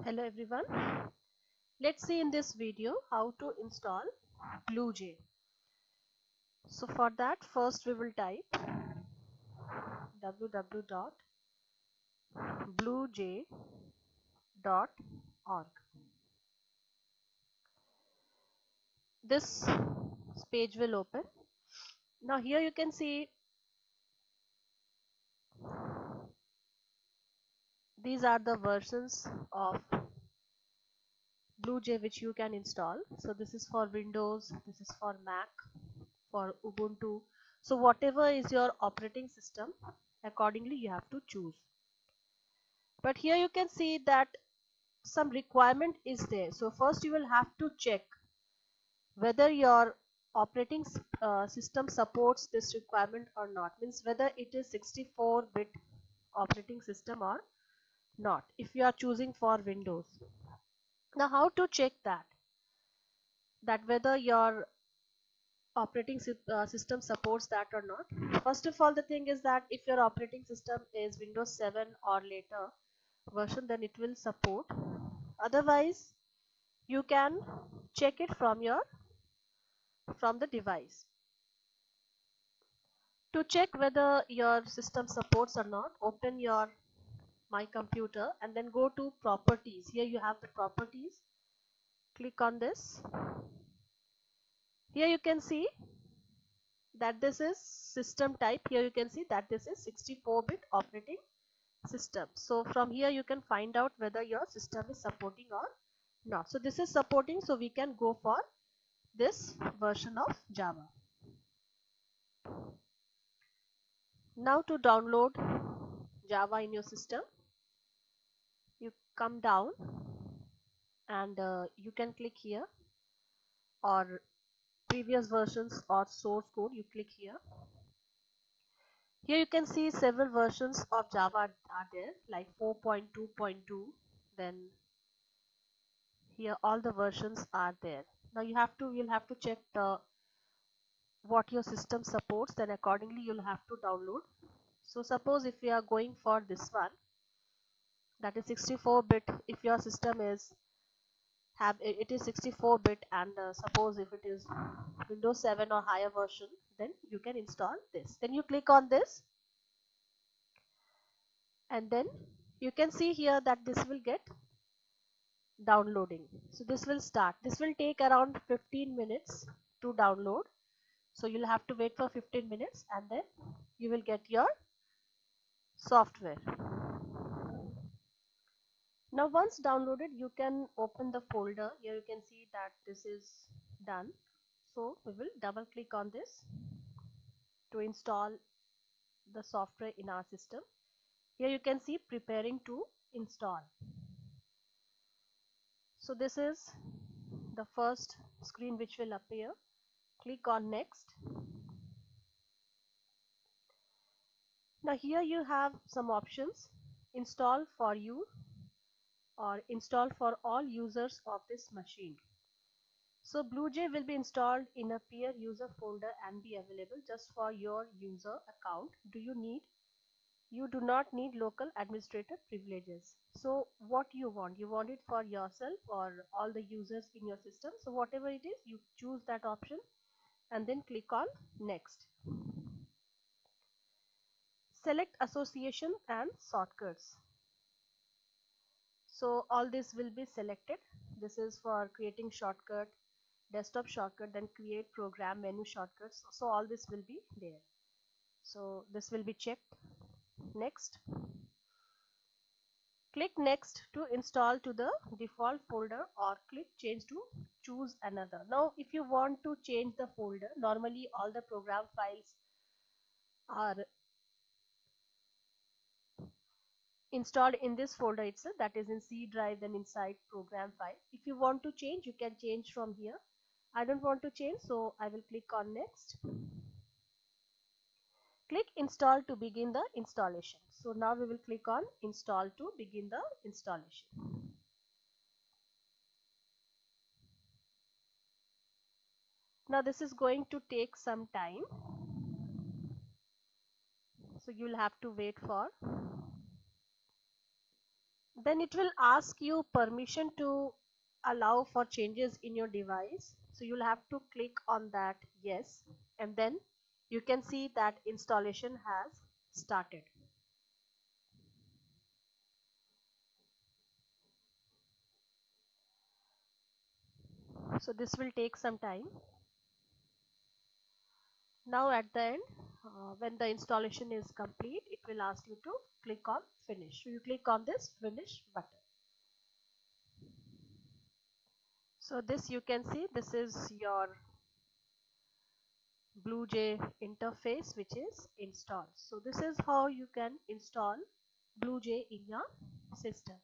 Hello everyone. Let's see in this video how to install BlueJ. So for that first we will type www.bluej.org. This page will open. Now here you can see these are the versions of BlueJ which you can install. So this is for Windows, this is for Mac, for Ubuntu. So whatever is your operating system, accordingly you have to choose. But here you can see that some requirement is there. So first you will have to check whether your operating system supports this requirement or not, means whether it is 64-bit operating system or not if you are choosing for Windows. Now how to check that whether your operating system supports that or not? First of all, the thing is that if your operating system is Windows 7 or later version, then it will support. Otherwise you can check it from the device. To check whether your system supports or not, open your My Computer and then go to Properties. Here you have the Properties. Click on this. Here you can see that this is system type. Here you can see that this is 64-bit operating system. So from here you can find out whether your system is supporting or not. So this is supporting, so we can go for this version of Java. Now to download Java in your system, you come down and you can click here, or previous versions or source code, you click here. Here you can see several versions of Java are there, like 4.2.2. Then here all the versions are there. Now you'll have to check what your system supports, then accordingly you'll have to download. So suppose if we are going for this one, that is 64-bit, if your system is it is 64-bit, and suppose if it is Windows 7 or higher version, then you can install this. Then you click on this and then you can see here that this will get downloading. So this will start. This will take around 15 minutes to download. So you'll have to wait for 15 minutes and then you will get your software. Now once downloaded, you can open the folder. Here you can see that this is done. So we will double click on this to install the software in our system. Here you can see preparing to install. So this is the first screen which will appear. Click on next. Now here you have some options: install for you or install for all users of this machine. So BlueJ will be installed in a peer user folder and be available just for your user account. You do not need local administrator privileges. So what you want it for yourself or all the users in your system. So whatever it is, you choose that option and then click on next. Select association and shortcuts. So all this will be selected. This is for creating shortcut, desktop shortcut, then create program menu shortcuts. So all this will be there. So this will be checked. Next. Click next to install to the default folder, or click change to choose another. Now if you want to change the folder, normally all the program files are installed in this folder itself, that is in C drive, then inside program file. If you want to change, you can change from here. I don't want to change, so I will click on next. Click install to begin the installation. So now we will click on install to begin the installation. Now this is going to take some time, so you will have to wait for. Then it will ask you permission to allow for changes in your device. So you'll have to click on that yes, and then you can see that installation has started. So this will take some time. Now at the end, when the installation is complete, it will ask you to click on finish. So you click on this finish button. So this you can see, this is your BlueJ interface which is installed. So this is how you can install BlueJ in your system.